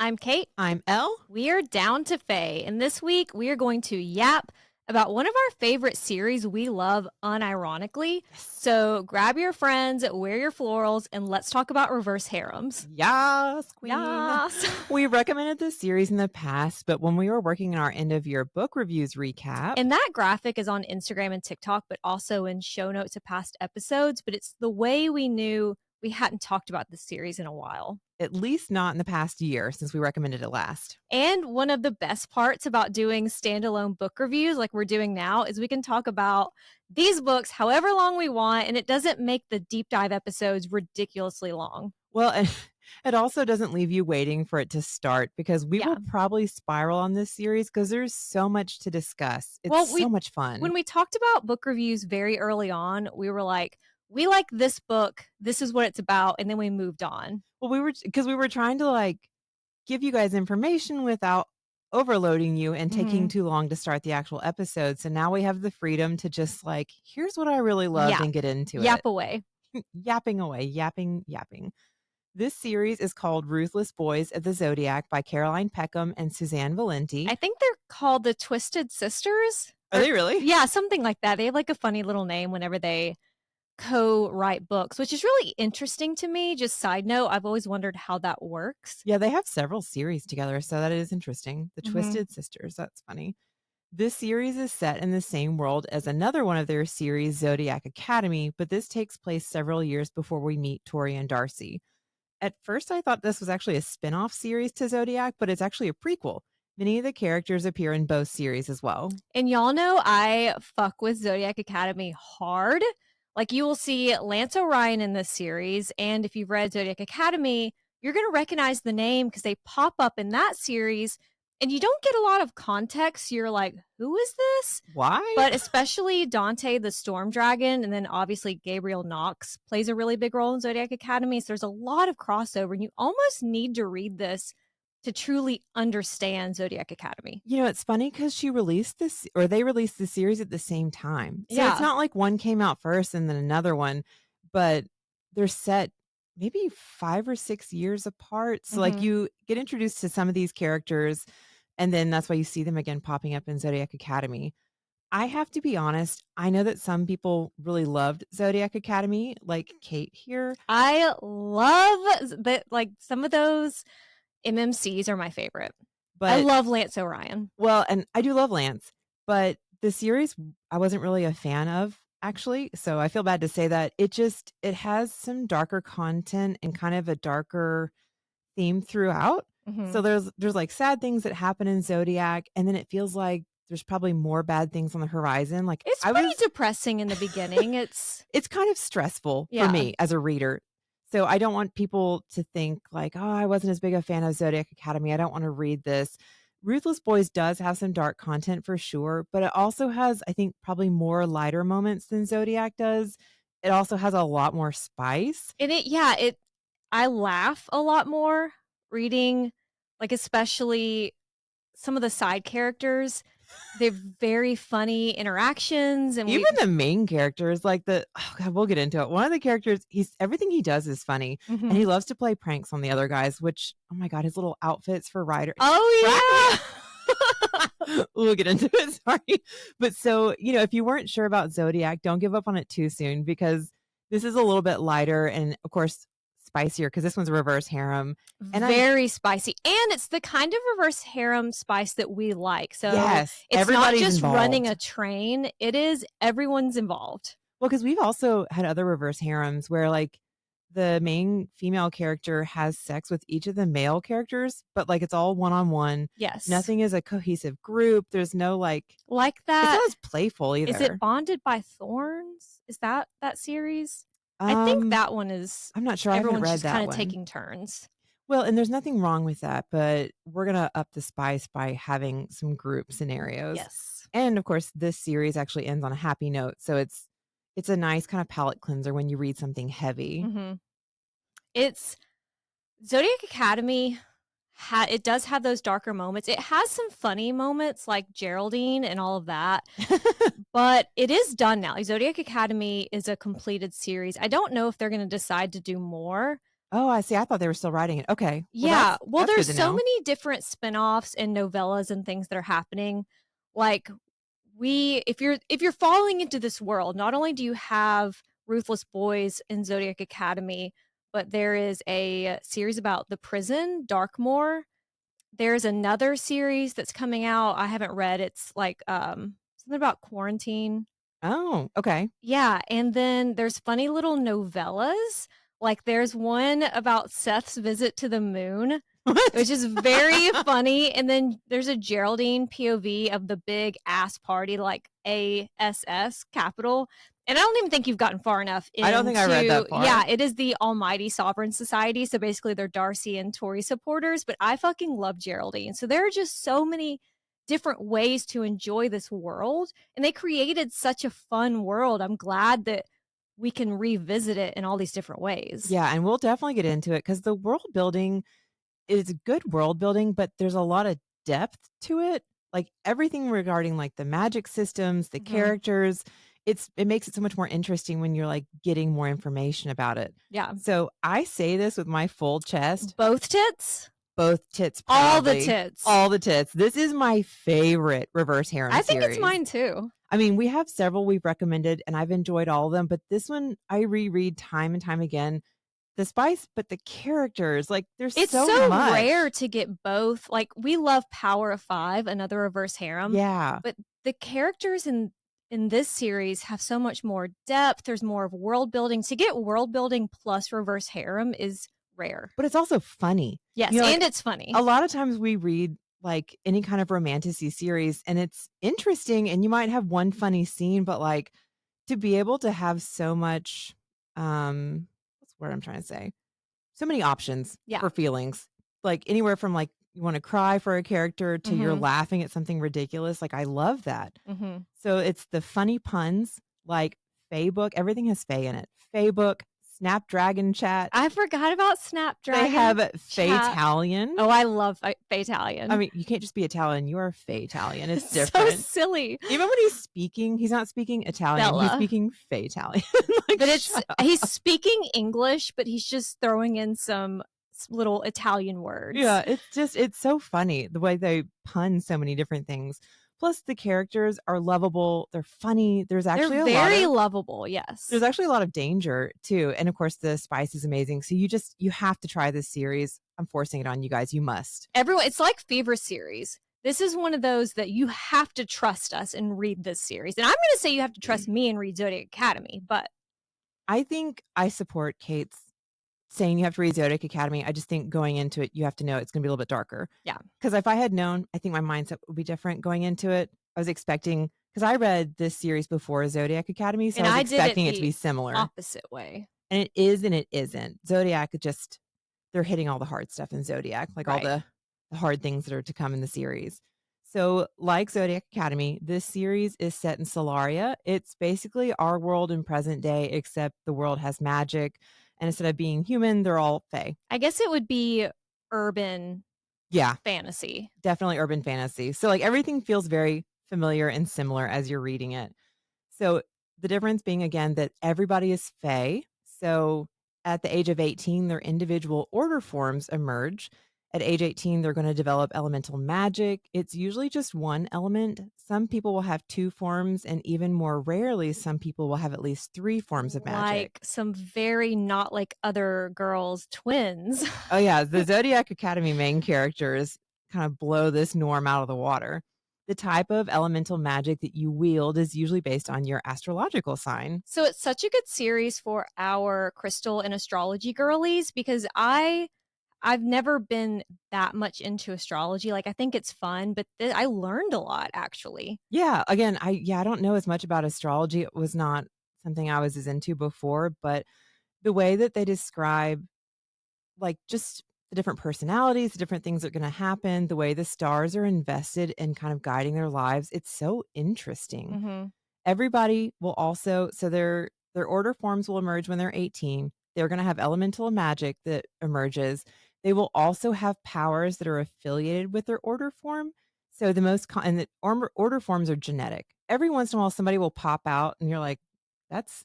I'm Kate. I'm Elle. We are down to Faye, and this week we are going to yap about one of our favorite series we love unironically. So grab your friends, wear your florals, and let's talk about reverse harems. Yes, queen. Yes. We recommended this series in the past, but when we were working on our end of year book reviews recap. And that graphic is on Instagram and TikTok, but also in show notes of past episodes. But it's the way we knew we hadn't talked about this series in a while. At least not in the past year since we recommended it last. And one of the best parts about doing standalone book reviews like we're doing now is we can talk about these books however long we want, and it doesn't make the deep dive episodes ridiculously long. Well, and it also doesn't leave you waiting for it to start because we will probably spiral on this series because there's so much to discuss. It's so much fun. When we talked about book reviews very early on, we were like, we like this book. This is what it's about. And then we moved on. Well, we were trying to give you guys information without overloading you and taking too long to start the actual episode. So now we have the freedom to just here's what I really loved and get into Yap away. Yapping away. Yapping. This series is called Ruthless Boys of the Zodiac by Caroline Peckham and Suzanne Valenti. I think they're called the Twisted Sisters. Are they really? Yeah, something like that. They have a funny little name whenever they co-write books, which is really interesting to me. Just side note, I've always wondered how that works. Yeah, they have several series together, so that is interesting. The Twisted Sisters, that's funny. This series is set in the same world as another one of their series, Zodiac Academy, but this takes place several years before we meet Tori and Darcy. At first, I thought this was actually a spin-off series to Zodiac, but it's actually a prequel. Many of the characters appear in both series as well. And y'all know I fuck with Zodiac Academy hard. You will see Lance Orion in this series, and if you've read Zodiac Academy, you're going to recognize the name because they pop up in that series, and you don't get a lot of context. You're like, who is this? Why? But especially Dante the Storm Dragon, and then obviously Gabriel Knox plays a really big role in Zodiac Academy, so there's a lot of crossover, and you almost need to read this to truly understand Zodiac Academy. You know, it's funny because they released the series at the same time. So it's not like one came out first and then another one, but they're set maybe 5 or 6 years apart. So you get introduced to some of these characters, and then that's why you see them again popping up in Zodiac Academy. I have to be honest, I know that some people really loved Zodiac Academy, like Kate here. I love that, some of those MMCs are my favorite. But I love Lance Orion. Well, and I do love Lance, but the series I wasn't really a fan of, actually. So I feel bad to say that. It has some darker content and kind of a darker theme throughout. So there's sad things that happen in Zodiac, and then it feels like there's probably more bad things on the horizon. It's pretty depressing in the beginning. It's kind of stressful for me as a reader. So I don't want people to think I wasn't as big a fan of Zodiac Academy. I don't want to read this. Ruthless Boys does have some dark content for sure, but it also has, I think, probably more lighter moments than Zodiac does. It also has a lot more spice. And I laugh a lot more reading, especially some of the side characters. They're very funny interactions, and even the main characters, oh God, we'll get into it. One of the characters, everything he does is funny, and he loves to play pranks on the other guys. Which, oh my God, his little outfits for Ryder. Oh yeah, we'll get into it. Sorry, but so if you weren't sure about Zodiac, don't give up on it too soon because this is a little bit lighter and, of course, spicier because this one's a reverse harem, and very spicy, and it's the kind of reverse harem spice that we like. So yes, it's not just involved. Running a train, it is everyone's involved. Well, because we've also had other reverse harems where the main female character has sex with each of the male characters, but it's all one-on-one. Yes, nothing is a cohesive group. There's no like that. It's not as playful either. Is it Bonded by Thorns? Is that series? I think that one is. I'm not sure. Everyone's I haven't read just that kind of one. taking turns. Well, and there's nothing wrong with that, but we're gonna up the spice by having some group scenarios. Yes, and of course, this series actually ends on a happy note, so it's a nice kind of palate cleanser when you read something heavy. It's Zodiac Academy. It does have those darker moments. It has some funny moments like Geraldine and all of that, but it is done now. Zodiac Academy is a completed series. I don't know if they're going to decide to do more, Oh, I see. I thought they were still writing it. Okay. Well, Yeah, well, that's good there's to so know. many different spinoffs and novellas and things that are happening. Like, if you're falling into this world, not only do you have Ruthless Boys and Zodiac Academy, but there is a series about the prison, Darkmoor. There's another series that's coming out, I haven't read, it's like, something about quarantine. Oh, okay. Yeah, and then there's funny little novellas, like, there's one about Seth's visit to the moon, What? which is very funny, and then there's a Geraldine POV of the big ass party, like ASS, capital, and I don't even think you've gotten far enough I don't think I read into that far. yeah, it is the Almighty Sovereign Society, so basically they're Darcy and Tory supporters, but I fucking love Geraldine, so there are just so many different ways to enjoy this world, and they created such a fun world. I'm glad that we can revisit it in all these different ways. Yeah, and we'll definitely get into it because the world building is good world building, but there's a lot of depth to it. Like everything regarding like the magic systems, the Mhm. characters, it makes it so much more interesting when you're like getting more information about it. Yeah. So I say this with my full chest, Both tits? both tits All the proudly, tits. all the tits. This is my favorite reverse harem I think it's series. mine too. I mean, we have several we've recommended and I've enjoyed all of them, but this one I reread time and time again. The spice, but the characters, like there's It's so so much. rare to get both. Like, we love Power of Five, another reverse harem, Yeah. but the characters in this series have so much more depth. There's more of world building. To get world building plus reverse harem is rare. But it's also funny. Yes, Like and it's a funny. lot of times we read like any kind of romantasy series and it's interesting and you might have one funny scene, but like to be able to have so much what's the word I'm trying to say? So many options Yeah. for feelings. Like anywhere from like you want to cry for a character to you're Mhm. laughing at something ridiculous. Like I love that. Mhm. So it's the funny puns like Faye book. Everything has Faye in it. Faye book, Snapdragon chat. I forgot about They Snapdragon have chat. Faye-talian. Oh, I love I Italian. mean, you can't just be Italian, you are Faye-talian, it's It's so different. silly. Even when he's speaking, he's not speaking Italian, he's Bella. speaking Faye-talian. Like, But it's shut he's up. speaking English, but he's just throwing in some little Italian words. Yeah, it's so funny the way they pun so many different things. Plus, the characters are lovable, they're funny, They're very lovable, there's yes. actually a lot of danger too, and of course, the spice is amazing, so you have to try this series. I'm forcing it on you guys, you must. Everyone, it's like Fever series. This is one of those that you have to trust us and read this series. And I'm going to say you have to trust me and read Zodiac Academy, but I think I support Kate's saying you have to read Zodiac Academy. I just think going into it, you have to know it's gonna be a little bit darker. yeah. Because if I had known, I think my mindset would be different going into it. I was expecting because I read this series before Zodiac Academy, so And I was I did it expecting it to the be similar. opposite way. And it is and it isn't. Zodiac just they're hitting all the hard stuff in Zodiac, like all Right. the hard things that are to come in the series. So, like Zodiac Academy, this series is set in Solaria. It's basically our world in present day, except the world has magic. And instead of being human, they're all fae. I guess it would be urban Yeah, fantasy. definitely urban fantasy. So, like, everything feels very familiar and similar as you're reading it. So, the difference being again that everybody is fae. So, at the age of 18, their individual order forms emerge. At age 18, they're going to develop elemental magic. It's usually just one element. Some people will have two forms, and even more rarely, some people will have at least three forms of Like magic. some very not like other girls twins. Oh, yeah. The Zodiac Academy main characters kind of blow this norm out of the water. The type of elemental magic that you wield is usually based on your astrological sign. So it's such a good series for our crystal and astrology girlies because I've never been that much into astrology. Like I think it's fun, but I learned a lot actually. Yeah, again, I don't know as much about astrology. It was not something I was as into before, but the way that they describe like just the different personalities, the different things that are going to happen, the way the stars are invested in kind of guiding their lives, it's so interesting. Mhm. Everybody will also so their order forms will emerge when they're 18. They're going to have elemental magic that emerges. They will also have powers that are affiliated with their order form. So the most and the order forms are genetic. Every once in a while somebody will pop out and you're like,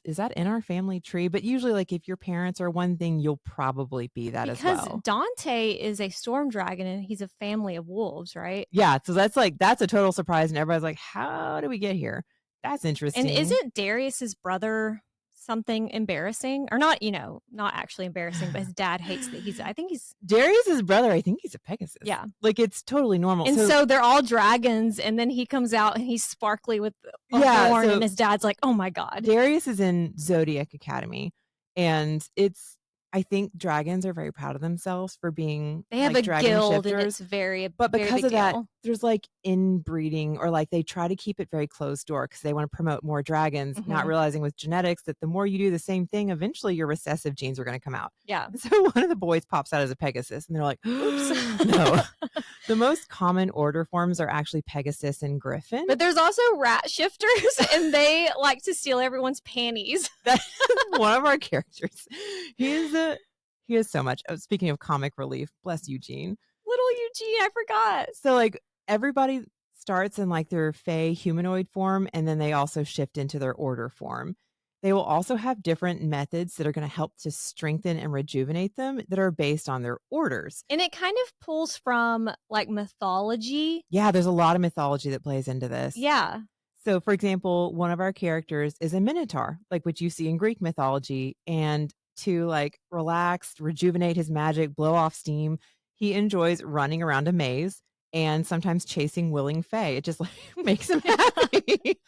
is that in our family tree? But usually, like, if your parents are one thing, you'll probably be that as Because well. Dante is a storm dragon and he's a family of wolves, right? Yeah, so that's a total surprise, and everybody's like, "How did we get here?" That's And interesting. isn't Darius's brother something embarrassing? Or not, not actually embarrassing, but his dad hates that I think he's Darius's brother, I think he's a Pegasus. yeah. Like, it's totally normal. And So so they're all dragons, and then he comes out and he's sparkly with a yeah, horn, and so his dad's like, "Oh my god." Darius is in Zodiac Academy, and I think dragons are very proud of themselves for being, They have like, a dragon guild, and shifters, it's very but very because big of that, deal. there's, like, inbreeding or, like, they try to keep it very closed door because they wanna promote more dragons, not Mhm. realizing with genetics that the more you do the same thing, eventually your recessive genes are gonna come out. Yeah. And so one of the boys pops out as a Pegasus, and they're like, Oops. "No." The most common order forms are actually Pegasus and Griffin. But there's also rat shifters, and they like to steal everyone's panties. That's one of our characters. He is a he has so much. Oh, speaking of comic relief, bless Eugene. Little Eugene, I forgot. So, like, everybody starts in, like, their fey humanoid form, and then they also shift into their order form. They will also have different methods that are gonna help to strengthen and rejuvenate them that are based on their orders. And it kind of pulls from, like, mythology. Yeah, there's a lot of mythology that plays into this. Yeah. So, for example, one of our characters is a minotaur, like what you see in Greek mythology. And to like relax, rejuvenate his magic, blow off steam, he enjoys running around a maze and sometimes chasing willing fae. It just like makes him happy.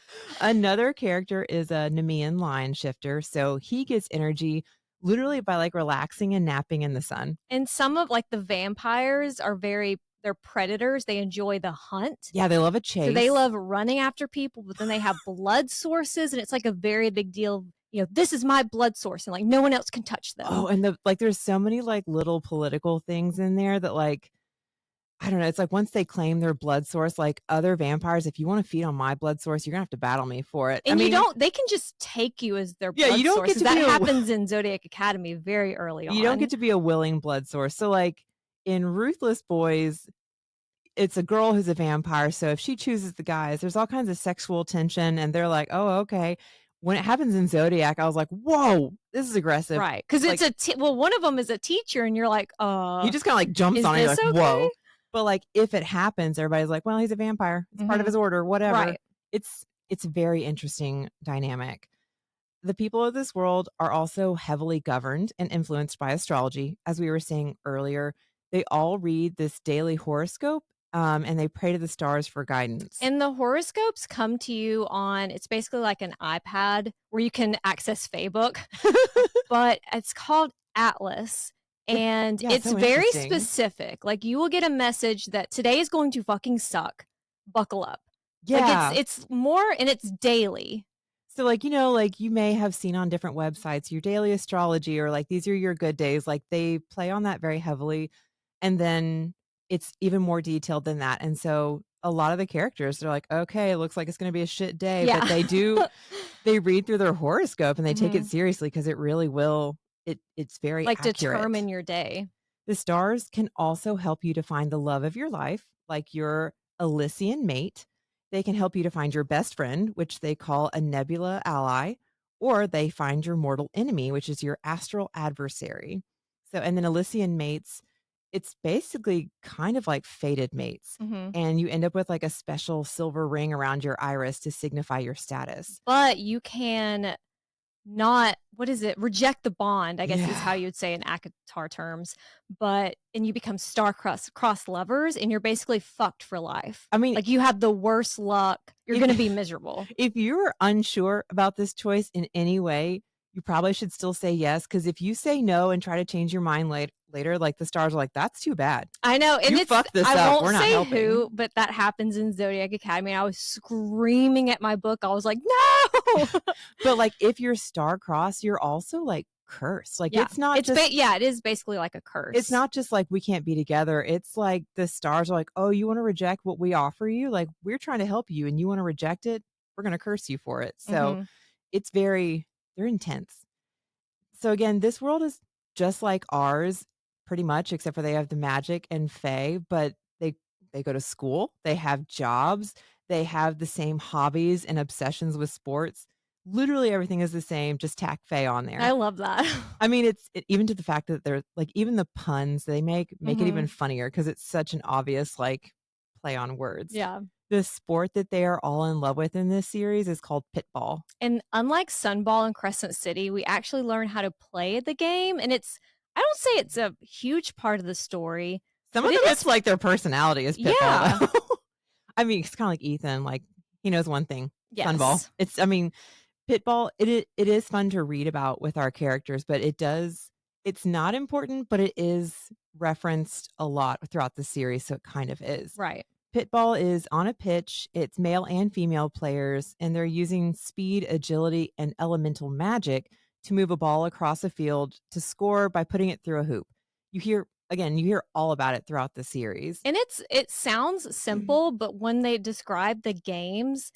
Another character is a Nemean lion shifter. So he gets energy literally by like relaxing and napping in the sun. And some of, like, the vampires are they're predators, they enjoy the hunt. Yeah, they love a So they chase. love running after people, but then they have blood sources, and it's like a very big deal. This is my blood source, and like no one else can touch them. Oh, and there's so many like little political things in there that like I don't know, it's like once they claim their blood source, like other vampires, if you wanna feed on my blood source, you're gonna have to battle me for it. I And mean, they can just take you as their yeah, you blood don't source, get 'cause to that be a happens in Zodiac Academy very early you don't on. get to be a willing blood source. So, like, in Ruthless Boys, it's a girl who's a vampire, so if she chooses the guys, there's all kinds of sexual tension, and they're like, "Oh, okay." When it happens in Zodiac, I was like, "Whoa, this is aggressive." Right, 'cause Like, one of them is a teacher, and you're like, he just kinda, like, jumps is on her, you're this like, okay?" "Whoa." But, like, if it happens, everybody's like, "Well, he's a vampire. It's part of his Mhm. order, whatever." Right. It's a very interesting dynamic. The people of this world are also heavily governed and influenced by astrology. As we were saying earlier, they all read this daily horoscope, and they pray to the stars for guidance. And the horoscopes come to you on it's basically like an iPad where you can access Facebook, but it's called Atlas, It and yeah, it's so very interesting. specific. Like, you will get a message that today is going to fucking suck. Buckle up. Like, Yeah. it's more and it's daily. So, like, like you may have seen on different websites your daily astrology or like these are your good days. Like they play on that very heavily. And then it's even more detailed than that. And so a lot of the characters, they're like, okay, it looks like it's going to be a shit day. Yeah. But they read through their horoscope and they take it Mhm. seriously because it really will. It's very Like, accurate. determine your day. The stars can also help you to find the love of your life, like your Elysian mate. They can help you to find your best friend, which they call a nebula ally, or they find your mortal enemy, which is your astral adversary. So, and then Elysian mates, it's basically kind of like fated mates. Mhm. And you end up with like a special silver ring around your iris to signify your status. But you can not what is it? Reject the bond, I guess is how Yeah. you would say in ACOTAR terms, and you become star-crossed lovers, and you're basically fucked for life. I mean, Like, you have the worst luck. You're if, gonna be miserable. if you're unsure about this choice in any way, you probably should still say yes. Because if you say no and try to change your mind later, like the stars are like, that's too bad. I know, and You fucked this I up. won't We're not say helping. who, but that happens in Zodiac Academy, and I was screaming at my book. I was like, "No!" But like if you're star-crossed, you're also like cursed. Like Yeah. it's not just It is basically like a it's curse. not just like we can't be together. It's like the stars are like, "Oh, you wanna reject what we offer you? Like, we're trying to help you and you wanna reject it? We're gonna curse you for it." So, Mhm. it's they're intense. So, again, this world is just like ours pretty much, except for they have the magic and fae, but they go to school, they have jobs, they have the same hobbies and obsessions with sports. Literally everything is the same, just tack Faye on I there. love that. I mean, even to the fact that they're like, even the puns they make it even Mhm. funnier because it's such an obvious, like, play on words. Yeah. The sport that they are all in love with in this series is called pitball. And unlike Sunball and Crescent City, we actually learn how to play the game, and it's I don't say it's a huge part of the story, Some but of it them, is it's like their personality is pitball, yeah. though. I mean, it's kinda like Ethan, like, he knows one thing, Sunball. Yes. It's I mean, pitball, it is fun to read about with our characters, but it's not important, but it is referenced a lot throughout the series, so it kind of is. Right. Pitball is on a pitch, it's male and female players, and they're using speed, agility, and elemental magic to move a ball across a field to score by putting it through a hoop. You hear all about it throughout the series. And it sounds simple, but when they describe the games,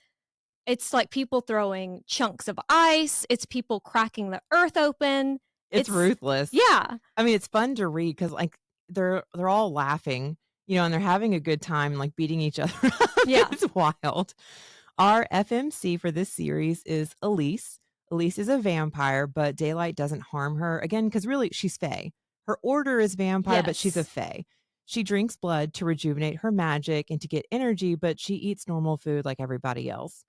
it's like people throwing chunks of ice, it's people cracking the earth open. It's It's ruthless. yeah. I mean, it's fun to read because, like, they're all laughing, and they're having a good time, like, beating each other up. Yeah. It's wild. Our FMC for this series is Elise. Elise is a vampire, but daylight doesn't harm her, again, because really, she's fae. Her order is vampire, but she's a Yes. fae. She drinks blood to rejuvenate her magic and to get energy, but she eats normal food like everybody else.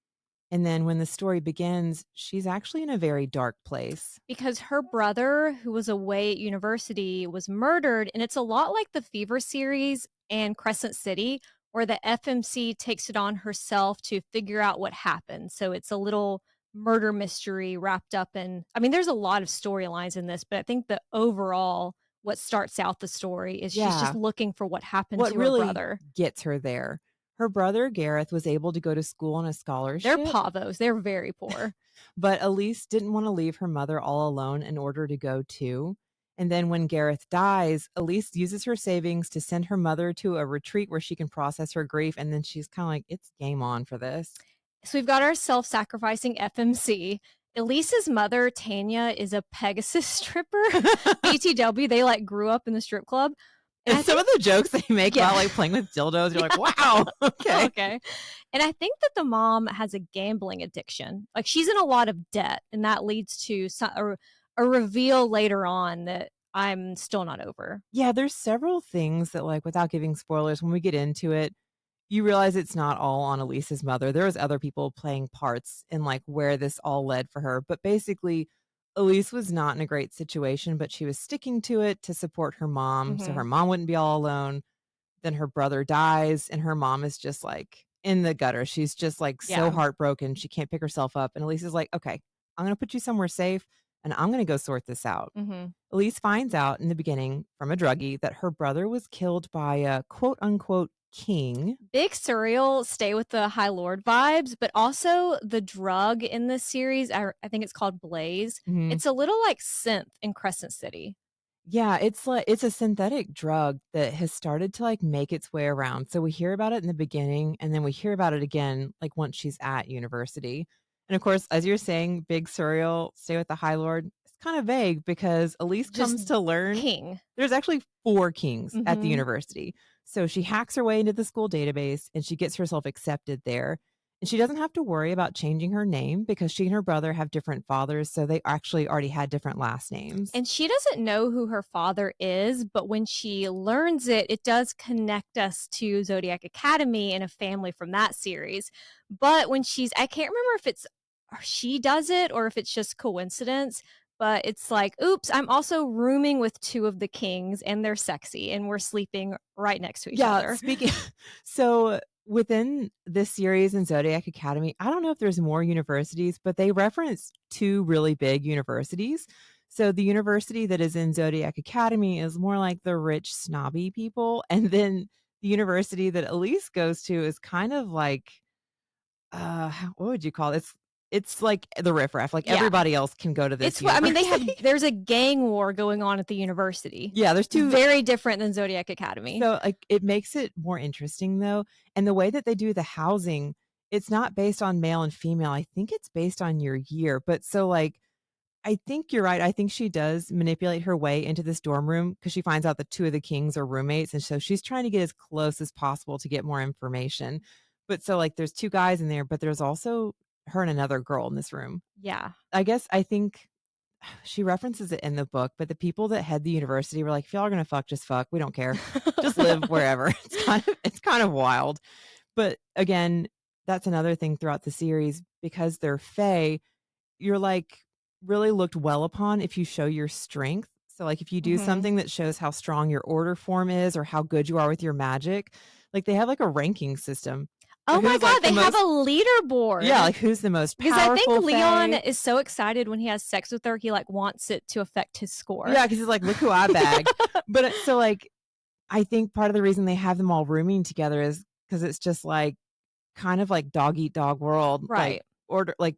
And then when the story begins, she's actually in a very dark place. Because her brother, who was away at university, was murdered, and it's a lot like the Fever series and Crescent City, where the FMC takes it on herself to figure out what happened. So it's a little murder mystery wrapped up in I mean, there's a lot of storylines in this, but I think the overall what starts out the story is she's just Yeah. looking for what happened What to her really brother. gets her there, her brother Gareth was able to go to school on a They're scholarship, pavos, they're very poor. but Elise didn't want to leave her mother all alone in order to go too. And then when Gareth dies, Elise uses her savings to send her mother to a retreat where she can process her grief. And then she's kind of like, it's game on for this. So we've got our self-sacrificing FMC. Elise's mother, Tanya, is a Pegasus stripper. BTW, they like grew up in the strip club. And some of the jokes they make Yeah. about like playing with dildos, you're like, wow, okay. Okay. And I think that the mom has a gambling addiction. Like she's in a lot of debt, and that leads to a reveal later on that I'm still not over. Yeah, there's several things that, like, without giving spoilers, when we get into it, you realize it's not all on Elise's mother. There was other people playing parts in, like, where this all led for her. But basically, Elise was not in a great situation, but she was sticking to it to support her mom, so her Mhm. mom wouldn't be all alone. Then her brother dies, and her mom is just, like, in the gutter. She's just, like, so Yeah. heartbroken. She can't pick herself up, and Elise is like, "Okay, I'm gonna put you somewhere safe, and I'm gonna go sort this out." Mhm. Elise finds out in the beginning from a druggie that her brother was killed by a quote unquote king. Big Surreal stay with the High Lord vibes, but also the drug in this series, I think it's called Blaze. Mhm. It's a little like synth in Crescent City. Yeah, it's like it's a synthetic drug that has started to like make its way around. So we hear about it in the beginning and then we hear about it again like once she's at university. And of course, as you're saying, Big Surreal, stay with the High Lord. It's kind of vague because Elise Just comes to learn king. there's actually 4 kings at the Mhm. university. So she hacks her way into the school database and she gets herself accepted there. And she doesn't have to worry about changing her name because she and her brother have different fathers. So they actually already had different last names. And she doesn't know who her father is, but when she learns it, it does connect us to Zodiac Academy and a family from that series. But when I can't remember if it's she does it or if it's just coincidence, but it's like, oops, I'm also rooming with 2 of the kings and they're sexy and we're sleeping right next to each Yeah, other. speaking so within this series in Zodiac Academy, I don't know if there's more universities, but they reference 2 really big universities. So the university that is in Zodiac Academy is more like the rich snobby people, and then the university that Elise goes to is kind of like what would you call it? It's like the riffraff, like Yeah. everybody else can go to this It's what I mean, university. there's a gang war going on at the university. Yeah, there's 2 Very different than Zodiac Academy. so, like, it makes it more interesting, though, and the way that they do the housing, it's not based on male and female, I think it's based on your year, but so, like, I think you're right, I think she does manipulate her way into this dorm room because she finds out that 2 of the kings are roommates, and so she's trying to get as close as possible to get more information, but so, like, there's 2 guys in there, but there's also her and another girl in this room. Yeah. I think she references it in the book, but the people that head the university were like, if y'all are gonna fuck, just fuck. We don't care. Just live wherever. It's kind of wild. But again, that's another thing throughout the series, because they're fae, you're like really looked well upon if you show your strength. So like if you do something that shows how strong your order form is or how good you are with your magic, like they have like a ranking system. Oh my God, they have a leaderboard. Yeah, like who's the most powerful. Because I think Leon fae. is so excited when he has sex with her, he like wants it to affect his score. Yeah, because he's like, look who I bagged. But so like, I think part of the reason they have them all rooming together is because it's just like kind of like dog eat dog world, right? Like, order like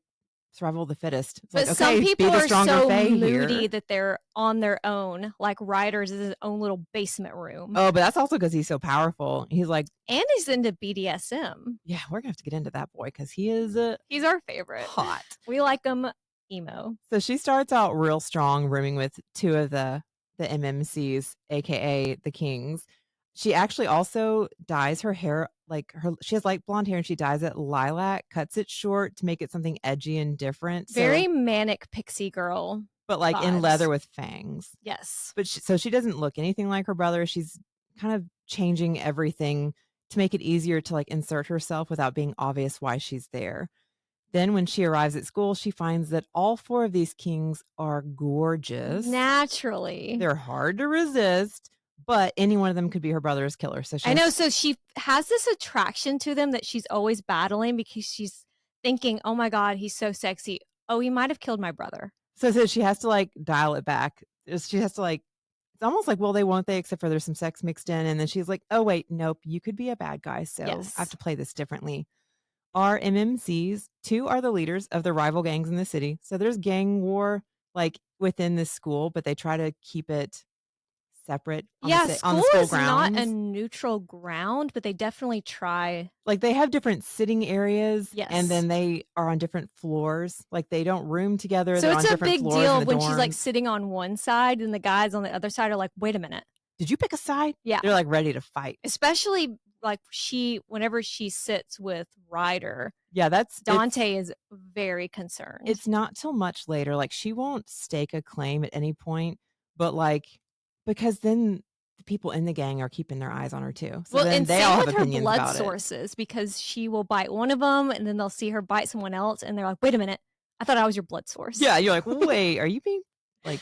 survival of the fittest. It's but like, some okay, people are so moody here. That they're on their own. Like Ryder's is his own little basement room. Oh, but that's also because he's so powerful. He's like, and he's into BDSM. Yeah, we're gonna have to get into that boy because he is he's our favorite. Hot. We like him emo. So she starts out real strong, rooming with two of the MMCs, aka the Kings. She actually also dyes her hair she has light blonde hair and she dyes it lilac, cuts it short to make it something edgy and different. Very manic pixie girl. But like vibes. In leather with fangs. Yes. But so she doesn't look anything like her brother. She's kind of changing everything to make it easier to like insert herself without being obvious why she's there. Then when she arrives at school, she finds that all four of these kings are gorgeous. Naturally. They're hard to resist, but any one of them could be her brother's killer. So I know. So she has this attraction to them that she's always battling because she's thinking, oh my God, he's so sexy. Oh, he might have killed my brother. So she has to like dial it back. She has to like, it's almost like, well, they won't they, except for there's some sex mixed in. And then she's like, oh, wait, nope, you could be a bad guy. So I have to play this differently. Our MMCs, two are the leaders of the rival gangs in the city. So there's gang war like within this school, but they try to keep it separate on the school is grounds. Not a neutral ground, but they definitely try. Like they have different sitting areas, yes, and then they are on different floors. Like they don't room together. So it's a big deal when she's like sitting on one side and the guys on the other side are like, wait a minute. Did you pick a side? Yeah. They're like ready to fight. Especially like whenever she sits with Ryder. Yeah, Dante is very concerned. It's not till much later. Like she won't stake a claim at any point, but like, because then the people in the gang are keeping their eyes on her too. So then they all have opinions about it. Her blood sources, because she will bite one of them and then they'll see her bite someone else and they're like, wait a minute, I thought I was your blood source. Yeah, you're like, wait, are you being like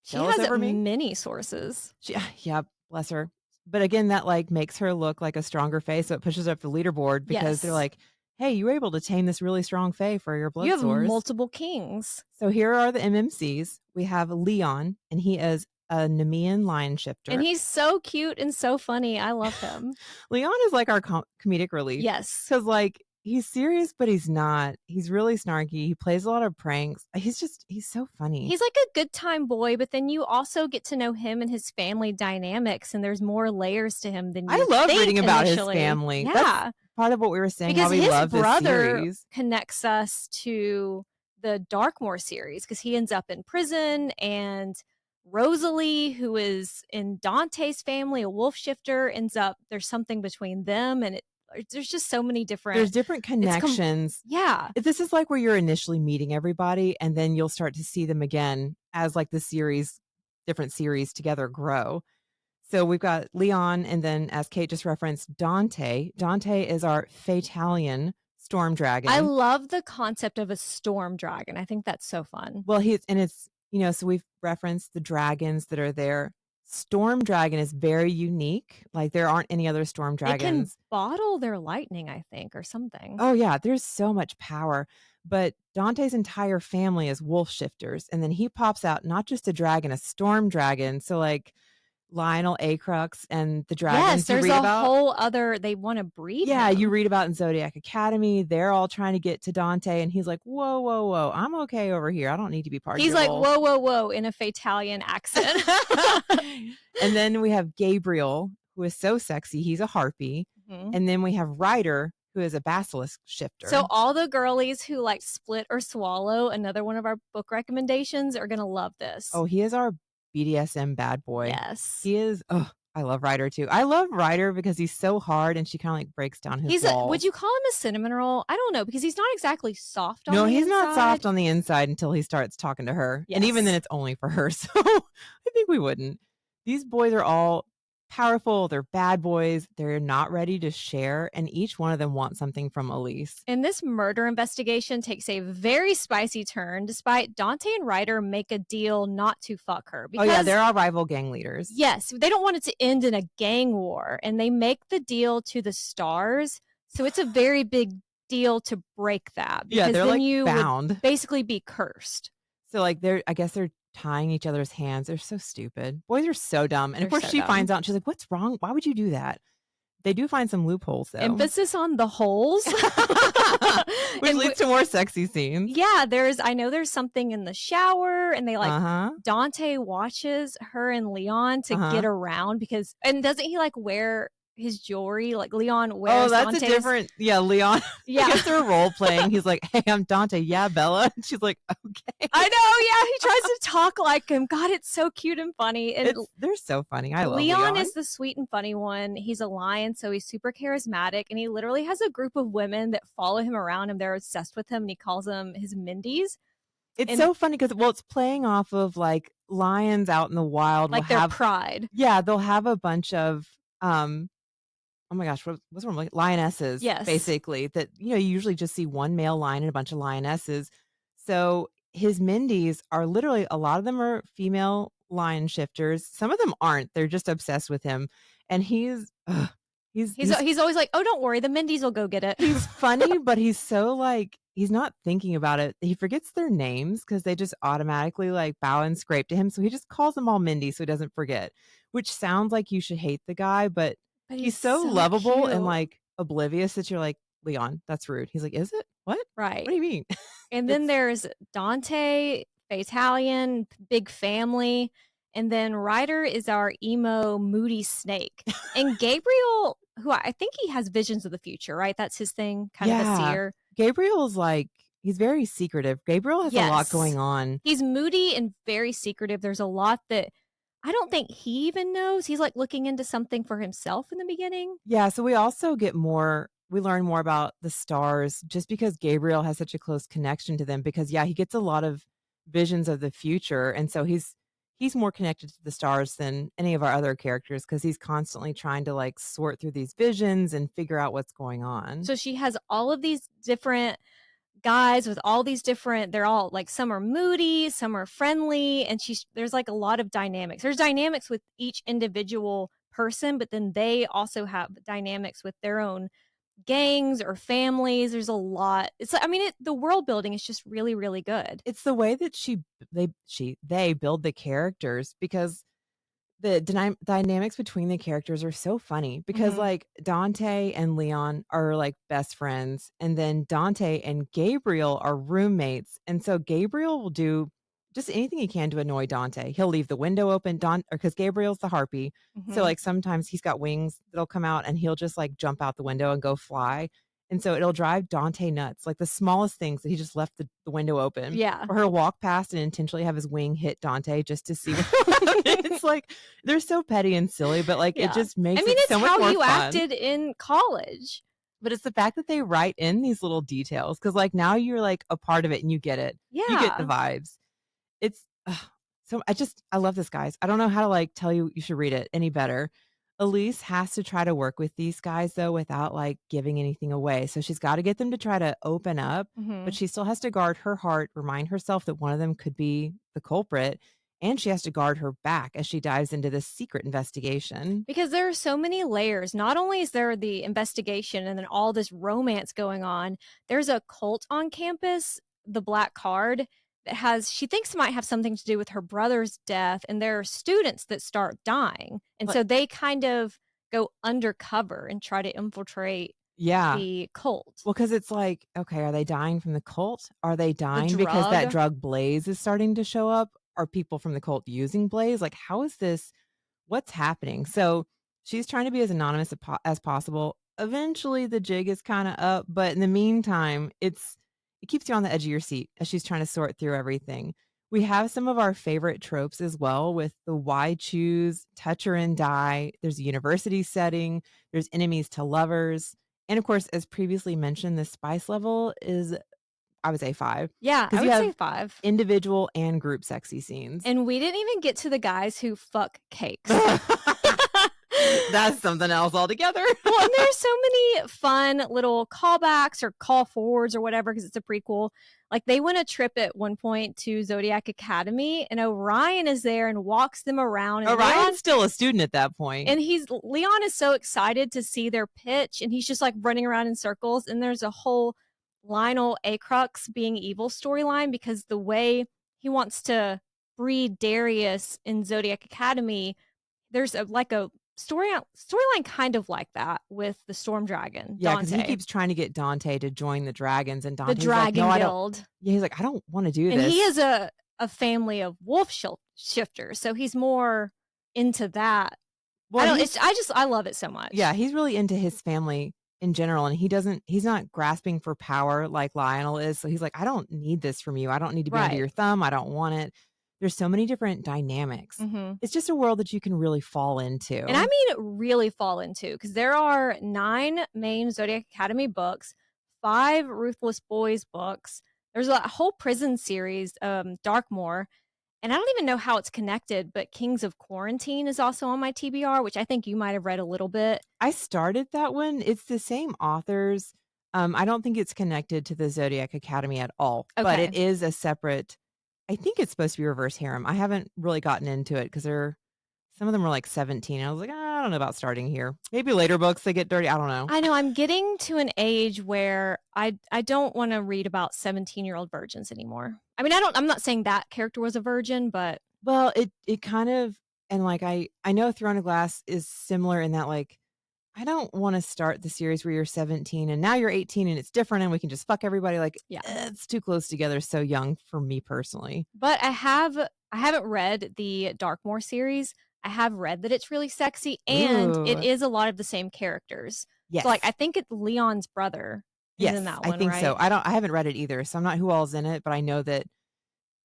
she has many sources. Yeah, bless her. But again, that like makes her look like a stronger fae, so it pushes her up the leaderboard because they're like, hey, you were able to tame this really strong fae for your blood source. You have multiple kings. So here are the MMCs. We have Leon, and he is a Nemean lion shifter. And he's so cute and so funny. I love him. Leon is like our comedic relief. Yes. Because like he's serious, but he's not. He's really snarky. He plays a lot of pranks. He's so funny. He's like a good time boy, but then you also get to know him and his family dynamics, and there's more layers to him than you I love think reading about initially. his family. Yeah. That's part of what we were saying. Because how we his love brother this series connects us to the Darkmoor series because he ends up in prison, and Rosalie, who is in Dante's family, a wolf shifter, there's something between them, and there's just so many there's different connections. Yeah. This is like where you're initially meeting everybody, and then you'll start to see them again as like the different series together grow. So we've got Leon, and then as Kate just referenced, Dante. Dante is our Fatalian storm dragon. I love the concept of a storm dragon. I think that's so fun. Well, so we've referenced the dragons that are there. Storm dragon is very unique. Like there aren't any other storm dragons. They can bottle their lightning, I think, or something. Oh yeah, there's so much power. But Dante's entire family is wolf shifters, and then he pops out not just a dragon, a storm dragon. So like Lionel Acrux and the dragons. Yes, there's a whole other. They want to breed. Yeah, him. You read about in Zodiac Academy. They're all trying to get to Dante, and he's like, "Whoa, whoa, whoa! I'm okay over here. I don't need to be part of." He's like, "Whoa, whoa, whoa!" in a Fatalian accent. And then we have Gabriel, who is so sexy. He's a harpy, and then we have Ryder, who is a basilisk shifter. So all the girlies who like Split or Swallow, another one of our book recommendations, are gonna love this. Oh, he is our BDSM bad boy. Yes. He is. Oh, I love Ryder too. I love Ryder because he's so hard and she kind of like breaks down his Would walls. you call him a cinnamon roll? I don't know because he's not exactly soft on No, the he's not inside. soft on the inside until he starts talking to her. And even then Yes. it's only for her. So I think we wouldn't. These boys are all powerful. They're bad boys. They're not ready to share. And each one of them wants something from Elise. And this murder investigation takes a very spicy turn despite Dante and Ryder make a deal not to fuck her. Oh, yeah, they're all rival gang leaders. Yes, they don't want it to end in a gang war. And they make the deal to the stars. So it's a very big deal to break that. Because they're then like you bound. would basically be cursed. So like I guess they're tying each other's hands. They're so stupid. Boys are so dumb. And of They're course so she dumb. finds out and she's like, what's wrong? Why would you do that? They do find some loopholes though. Emphasis on the holes. Which leads to more sexy scenes. Yeah, I know there's something in the shower and they like Dante watches her and Leon to get around because and doesn't he like wear his jewelry like Leon wears? Oh, that's Dante's. a different Leon. Yeah. I guess they're role playing. He's like, hey, I'm Dante. Yeah, Bella. And she's like, okay. I know, yeah. He tries to talk like him. God, it's so cute and funny. And they're so funny. I love Leon is the sweet and funny one. He's a lion, so he's super charismatic, and he literally has a group of women that follow him around and they're obsessed with him, and he calls them his Mindies. It's so funny because it's playing off of like lions out in the wild. Like their pride. Yeah, they'll have a bunch of oh my gosh, what's wrong? Like lionesses, yes, basically. That you usually just see one male lion and a bunch of lionesses. So his Mindies are literally a lot of them are female lion shifters. Some of them aren't. They're just obsessed with him, and he's always like, oh, don't worry, the Mindies will go get it. He's funny, but he's so like he's not thinking about it. He forgets their names because they just automatically like bow and scrape to him. So he just calls them all Mindy so he doesn't forget. Which sounds like you should hate the guy, but he's so lovable cute. and like oblivious that you're like, Leon, that's rude. He's like, is it? What? Right. What do you mean? And then there's Dante, Italian, big family. And then Ryder is our emo, moody snake. And Gabriel, who I think he has visions of the future, right? That's his thing, kind of a seer. Gabriel's like, he's very secretive. Gabriel has a lot going on. He's moody and very secretive. There's a lot that I don't think he even knows. He's like looking into something for himself in the beginning. Yeah, so we also we learn more about the stars just because Gabriel has such a close connection to them because he gets a lot of visions of the future. And so he's more connected to the stars than any of our other characters because he's constantly trying to like sort through these visions and figure out what's going on. So she has all of these different guys with all these different, they're all like, some are moody, some are friendly, and there's like a lot of dynamics. There's dynamics with each individual person, but then they also have dynamics with their own gangs or families. There's a lot. It's like, I mean, the world building is just really, really good. It's the way that they build the characters because the dynamics between the characters are so funny because like Dante and Leon are like best friends and then Dante and Gabriel are roommates. And so Gabriel will do just anything he can to annoy Dante. He'll leave the window open because Gabriel's the harpy. So like sometimes he's got wings that'll come out and he'll just like jump out the window and go fly. And so it'll drive Dante nuts, like the smallest things that he just left the window open. Yeah. Or he'll walk past and intentionally have his wing hit Dante just to see what it's like. They're so petty and silly, but like it just makes it so much more fun. It's how you acted in college. But it's the fact that they write in these little details because like now you're like a part of it and you get it. Yeah. You get the vibes. It's so I love this, guys. I don't know how to like tell you should read it any better. Elise has to try to work with these guys though without like giving anything away. So she's got to get them to try to open up, but she still has to guard her heart, remind herself that one of them could be the culprit, and she has to guard her back as she dives into this secret investigation. Because there are so many layers. Not only is there the investigation and then all this romance going on, there's a cult on campus, the Black Card, she thinks it might have something to do with her brother's death, and there are students that start dying, and so they kind of go undercover and try to infiltrate the cult. Well, because it's like, okay, are they dying from the cult? Are they dying because that drug Blaze is starting to show up? Are people from the cult using Blaze? Like, how is this? What's happening? So she's trying to be as anonymous as possible. Eventually the jig is kind of up, but in the meantime, it keeps you on the edge of your seat as she's trying to sort through everything. We have some of our favorite tropes as well with the why choose, touch her and die. There's a university setting, there's enemies to lovers. And of course, as previously mentioned, the spice level is, I would say 5 Yeah, I because you would say have 5. individual and group sexy scenes. And we didn't even get to the guys who fuck cakes. That's something else altogether. Well, and there's so many fun little callbacks or call forwards or whatever because it's a prequel. Like they went a trip at one point to Zodiac Academy, and Orion is there and walks them around. And Orion's still a student at that point. And Leon is so excited to see their pitch, and he's just like running around in circles. And there's a whole Lionel Acrux being evil storyline because the way he wants to breed Darius in Zodiac Academy, there's a storyline kind of like that with the Storm Dragon. Yeah, because he Dante. keeps trying to get Dante to join the dragons, and The Dante's Dragon like, no, Guild. Yeah, he's like, I don't want to do And this. he is a family of wolf shifters, so he's more into that. Well, I love it so much. Yeah, he's really into his family in general, and he's not grasping for power like Lionel is. So he's like, I don't need this from you. I don't need to be under your thumb. I don't want it. There's so many different dynamics. Mm-hmm. It's just a world that you can really fall into. And I mean really fall into, because there are 9 main Zodiac Academy books, 5 Ruthless Boys books. There's a whole prison series, Darkmoor. And I don't even know how it's connected, but Kings of Quarantine is also on my TBR, which I think you might have read a little bit. I started that one. It's the same authors. I don't think it's connected to the Zodiac Academy at all, but it is a separate, I think it's supposed to be reverse harem. I haven't really gotten into it because some of them were like 17. I was like, I don't know about starting here. Maybe later books they get dirty. I don't know. I know. I'm getting to an age where I don't want to read about 17-year-old virgins anymore. I mean, I'm not saying that character was a virgin, but well, it kind of, and like I know Throne of Glass is similar in that, like, I don't want to start the series where you're 17 and now you're 18 and it's different and we can just fuck everybody. Like, it's too close together, so young for me personally. But I haven't read the Darkmoor series. I have read that it's really sexy, and it is a lot of the same characters. Yes. So, like, I think it's Leon's brother is in that one, I think right? so. I haven't read it either, so I'm not who all's in it, but I know that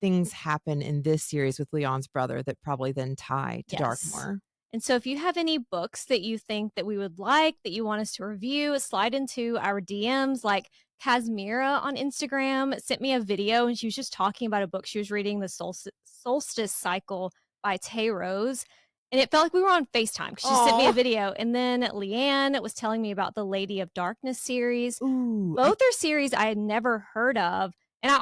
things happen in this series with Leon's brother that probably then tie to Darkmoor. And so if you have any books that you think that we would like, that you want us to review, slide into our DMs. Like Casmira on Instagram sent me a video, and she was just talking about a book she was reading, The Solstice Cycle by Tay Rose. And it felt like we were on FaceTime because she sent me a video. And then Leanne was telling me about the Lady of Darkness series. Ooh, both are series I had never heard of. And I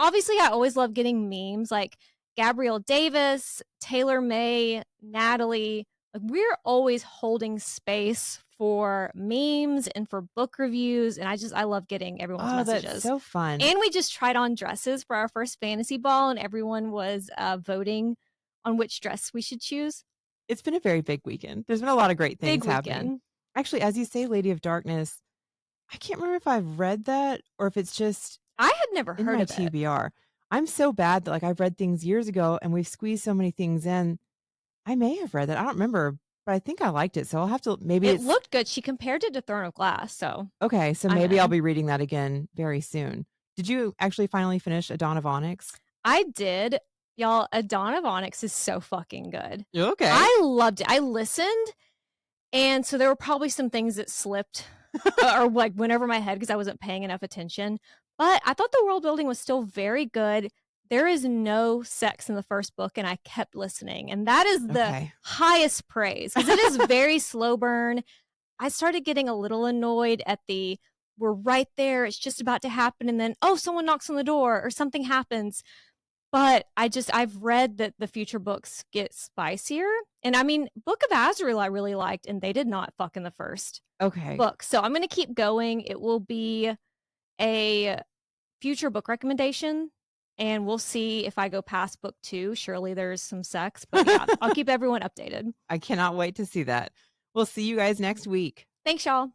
always love getting memes like Gabrielle Davis, Taylor May, Natalie. Like, we're always holding space for memes and for book reviews. And I love getting everyone's messages. That's so fun. And we just tried on dresses for our first fantasy ball, and everyone was voting on which dress we should choose. It's been a very big weekend. There's been a lot of great things happening. Actually, as you say, Lady of Darkness, I can't remember if I've read that or if it's just I had never heard of it. TBR. I'm so bad that, like, I've read things years ago and we've squeezed so many things in. I may have read that. I don't remember, but I think I liked it. So I'll have to it looked good. She compared it to Throne of Glass. So okay, so maybe I'll be reading that again very soon. Did you actually finally finish A Dawn of Onyx? I did. Y'all, A Dawn of Onyx is so fucking good. Okay. I loved it. I listened, and so there were probably some things that slipped or like went over my head because I wasn't paying enough attention. But I thought the world building was still very good. There is no sex in the first book, and I kept listening. And that is the highest praise because it is very slow burn. I started getting a little annoyed at we're right there, it's just about to happen, and then, someone knocks on the door or something happens. But I've read that the future books get spicier. And I mean, Book of Azrael I really liked, and they did not fuck in the first book. So I'm going to keep going. It will be a future book recommendation, and we'll see if I go past book 2. Surely there's some sex, but yeah, I'll keep everyone updated. I cannot wait to see that. We'll see you guys next week. Thanks, y'all.